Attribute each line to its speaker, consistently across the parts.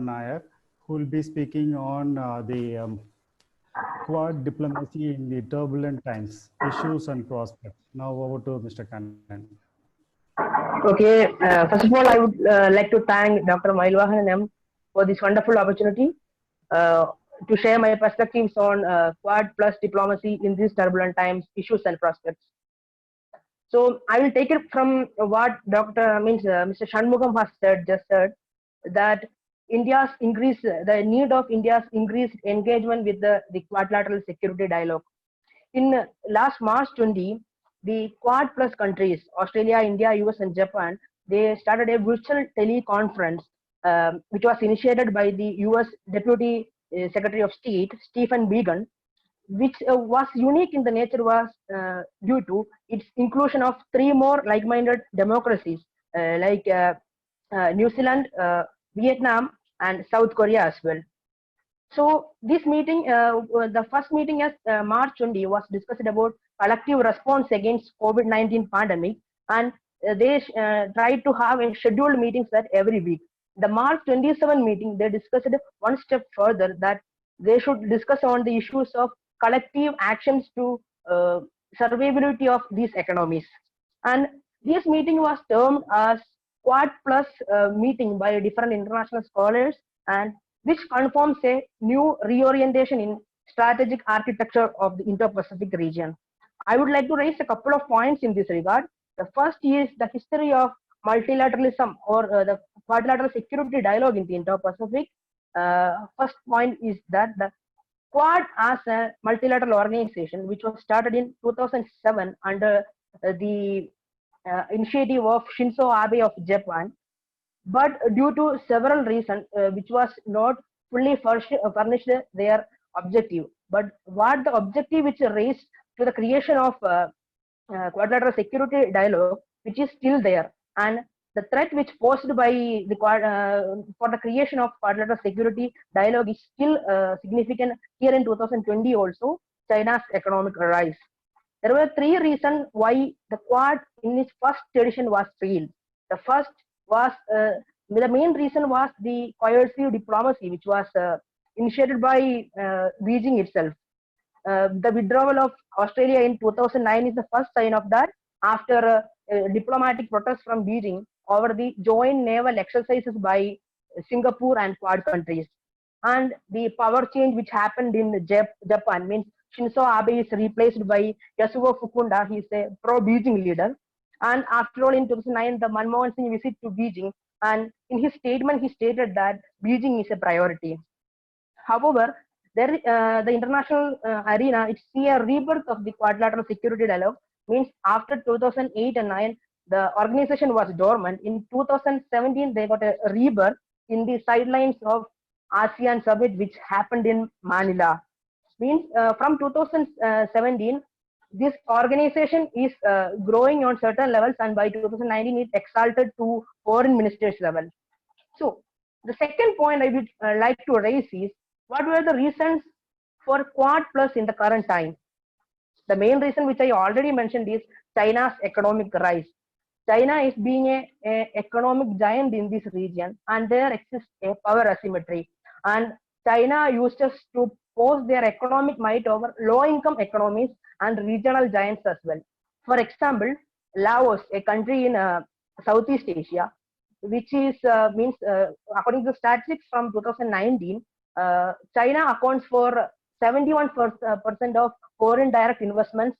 Speaker 1: Nair, who will be speaking on the Quad diplomacy in the turbulent times, issues and prospects. Now over to Mr. Kannan.
Speaker 2: Okay, first of all, I would like to thank Dr. Mailwahan M for this wonderful opportunity uh, to share my perspectives on Quad plus diplomacy in these turbulent times, issues and prospects. So I will take it from what Mr. Shanmugam has said that India's increase, the need of India's increased engagement with the quadrilateral security dialogue. In last March 20, the Quad plus countries, Australia, India, US, and Japan, they started a virtual teleconference, which was initiated by the US Deputy Secretary of State, Stephen Biegun, which was unique in the nature was due to its inclusion of three more like-minded democracies like New Zealand, Vietnam, and South Korea as well. So this meeting, the first meeting as March 20 was discussed about collective response against COVID-19 pandemic, and they tried to have a scheduled meetings that every week. The March 27 meeting, they discussed one step further that they should discuss on the issues of collective actions to survivability of these economies. And this meeting was termed as Quad plus meeting by different international scholars, and which confirms a new reorientation in strategic architecture of the Indo-Pacific region. I would like to raise a couple of points in this regard. The first is the history of multilateralism or the quadrilateral security dialogue in the Indo-Pacific. First point is that the Quad as a multilateral organization, which was started in 2007 under the initiative of Shinzo Abe of Japan, but due to several reasons, which was not fully furnished their objective. But what the objective which raised to the creation of quadrilateral security dialogue, which is still there, and the threat which posed by the for the creation of quadrilateral security dialogue is still significant here in 2020 also, China's economic rise. There were three reasons why the Quad in its first edition was failed. The first was the main reason was the coercive diplomacy, which was initiated by Beijing itself. The withdrawal of Australia in 2009 is the first sign of that, after diplomatic protest from Beijing over the joint naval exercises by Singapore and Quad countries. And the power change which happened in Japan means Shinzo Abe is replaced by Yasuo Fukunda. He is a pro-Beijing leader. And after all, in 2009, the Manmohan Singh visit to Beijing, and in his statement, he stated that Beijing is a priority. However, the international arena, it see a rebirth of the quadrilateral security dialogue. Means after 2008 and 9, the organization was dormant. In 2017, they got a rebirth in the sidelines of ASEAN summit, which happened in Manila. Means from 2017, this organization is growing on certain levels, and by 2019 it exalted to foreign ministers level. So the second point I would like to raise is, what were the reasons for Quad plus in the current time? The main reason which I already mentioned is China's economic rise. China is being a economic giant in this region, and there exists a power asymmetry, and China uses to pose their economic might over low-income economies and regional giants as well. For example, Laos, a country in Southeast Asia, which is according to statistics from 2019, China accounts for 71% of foreign direct investments,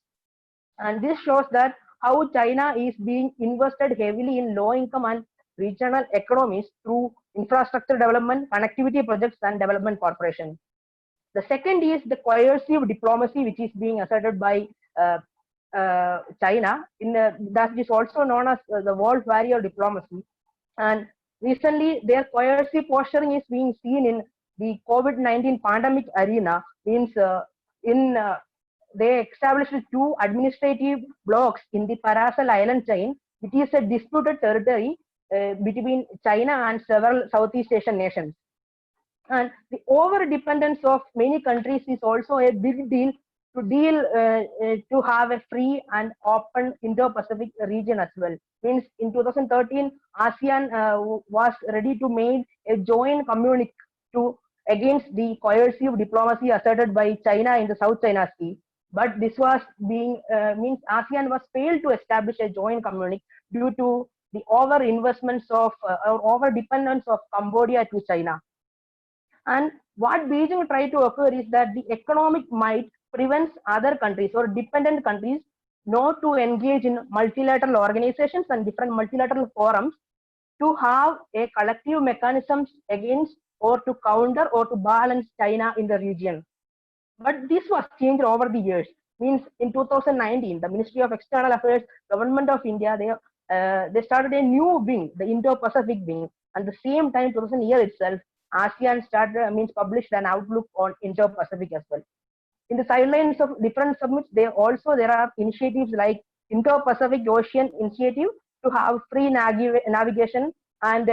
Speaker 2: and this shows that how China is being invested heavily in low-income and regional economies through infrastructure development, connectivity projects, and development corporation. The second is the coercive diplomacy, which is being asserted by China. That is also known as the Wolf Warrior diplomacy. And recently, their coercive posturing is being seen in the COVID-19 pandemic arena. Means they established two administrative blocks in the Paracel Island chain. It is a disputed territory between China and several Southeast Asian nations. And the over dependence of many countries is also a big deal to deal to have a free and open Indo-Pacific region as well. Means in 2013, ASEAN was ready to make a joint communique to against the coercive diplomacy asserted by China in the South China Sea. But this was being means ASEAN was failed to establish a joint communique due to the over investments of or over dependence of Cambodia to China. And what Beijing tried to occur is that the economic might prevents other countries or dependent countries not to engage in multilateral organizations and different multilateral forums to have a collective mechanisms against or to counter or to balance China in the region. But this was changed over the years. Means in 2019, the Ministry of External Affairs, Government of India, they started a new wing, the Indo-Pacific wing. And the same time, 2000 year itself, ASEAN started published an outlook on Indo-Pacific as well. In the sidelines of different summits, there are initiatives like Indo-Pacific Ocean Initiative to have free navigation and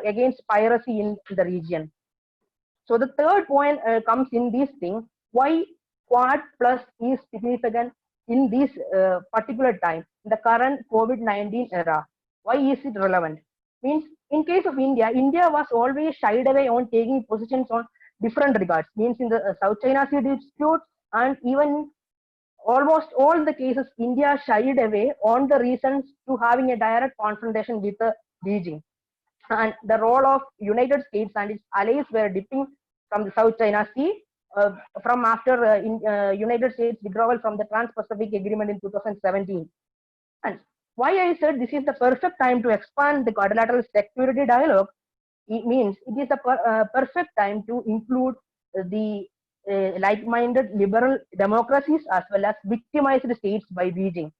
Speaker 2: against piracy in the region. So the third point comes in this thing, why Quad Plus is significant in this particular time, the current COVID-19 era. Why is it relevant? Means in case of India, India was always shied away on taking positions on different regards. Means in the South China Sea dispute and even almost all the cases, India shied away on the reasons to having a direct confrontation with Beijing. And the role of United States and its allies were dipping from the South China Sea from after United States withdrawal from the Trans-Pacific Agreement in 2017. And why I said this is the perfect time to expand the quadrilateral security dialogue, it means it is the perfect time to include the like-minded liberal democracies as well as victimized states by Beijing.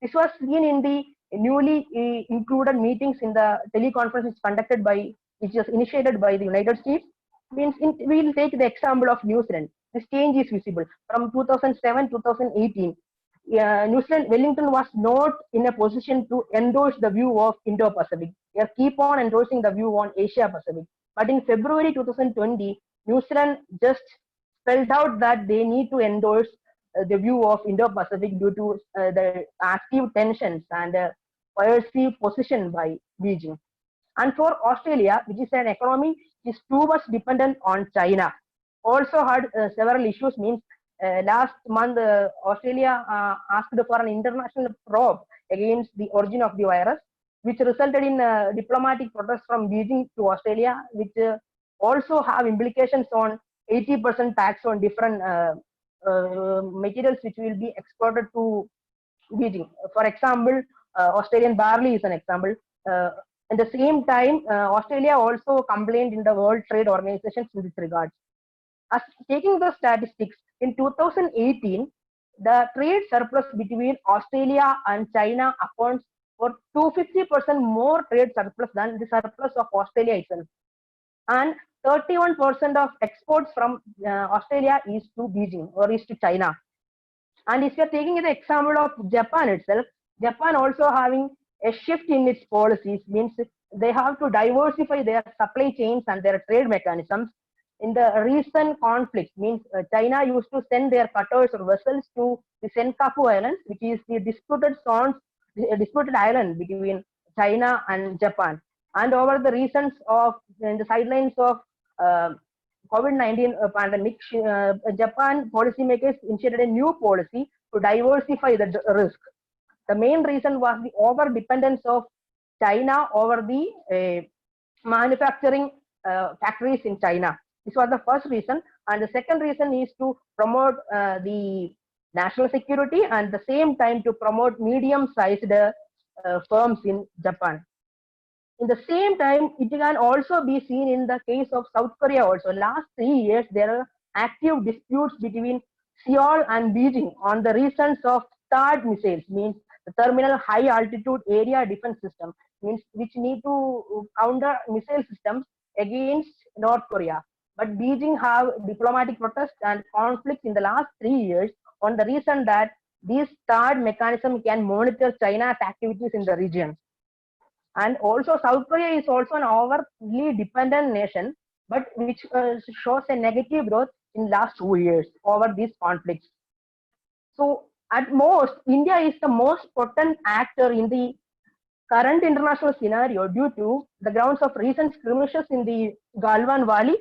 Speaker 2: This was seen in the newly included meetings in the teleconferences conducted by, which was initiated by the United States. Means we'll take the example of New Zealand. This change is visible from 2007-2018. New Zealand, Wellington was not in a position to endorse the view of Indo-Pacific. They keep on endorsing the view on Asia-Pacific. But in February 2020, New Zealand just spelled out that they need to endorse the view of Indo-Pacific due to the active tensions and coercive position by Beijing. And for Australia, which is an economy which is too much dependent on China, also had several issues. Means last month, Australia asked for an international probe against the origin of the virus, which resulted in diplomatic protests from Beijing to Australia, which also have implications on 80% tax on different materials which will be exported to Beijing. For example, Australian barley is an example. At the same time, Australia also complained in the World Trade Organization in this regard. As taking the statistics, in 2018, the trade surplus between Australia and China accounts for 250% more trade surplus than the surplus of Australia itself. And 31% of exports from Australia is to Beijing or is to China. And if you're taking the example of Japan itself, Japan also having a shift in its policies, means they have to diversify their supply chains and their trade mechanisms. In the recent conflict, means China used to send their cutters or vessels to the Senkaku Islands, which is the disputed island between China and Japan. And over the reasons of in the sidelines of COVID-19 pandemic, Japan policymakers initiated a new policy to diversify the risk. The main reason was the over dependence of China over the manufacturing factories in China. This was the first reason. And the second reason is to promote the national security and at the same time to promote medium-sized firms in Japan. In the same time, it can also be seen in the case of South Korea also. Last 3 years, there are active disputes between Seoul and Beijing on the reasons of THAAD missiles, means the Terminal High Altitude Area Defense System, means which need to counter missile systems against North Korea. But Beijing have diplomatic protests and conflicts in the last 3 years on the reason that this THAAD mechanism can monitor China's activities in the region. And also South Korea is also an overly dependent nation, but which shows a negative growth in last 2 years over these conflicts. So at most, India is the most potent actor in the current international scenario due to the grounds of recent skirmishes in the Galwan Valley,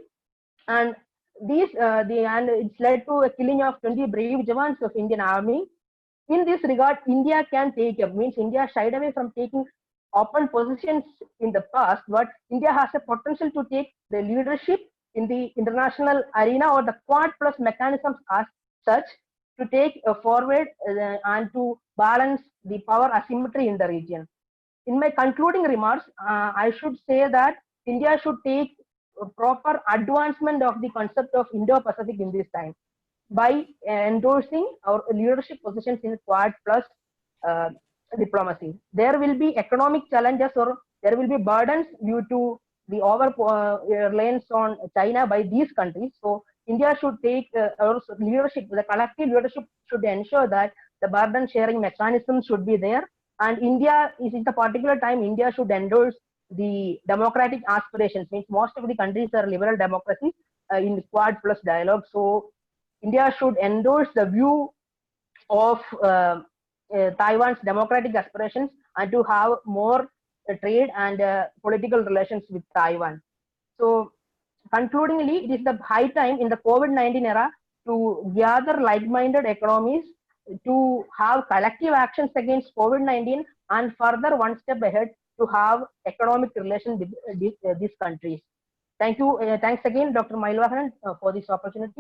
Speaker 2: and and it's led to a killing of 20 brave jawans of Indian Army. In this regard, India can take up, means India shied away from taking open positions in the past, but India has a potential to take the leadership in the international arena or the Quad Plus mechanisms as such to take forward and to balance the power asymmetry in the region. In my concluding remarks, I should say that India should take a proper advancement of the concept of Indo-Pacific in this time by endorsing our leadership positions in Quad Plus uh, diplomacy. There will be economic challenges or there will be burdens due to the over reliance on China by these countries. So India should take our leadership, the collective leadership should ensure that the burden sharing mechanism should be there. And India is at the particular time, India should endorse the democratic aspirations. Means most of the countries are liberal democracies in Quad Plus dialogue. So India should endorse the view of Taiwan's democratic aspirations and to have more trade and political relations with Taiwan. So, concludingly, it is the high time in the COVID-19 era to gather like-minded economies to have collective actions against COVID-19 and further one step ahead to have economic relations with these countries. Thank you. Thanks again, Dr. Mailwahan, for this opportunity.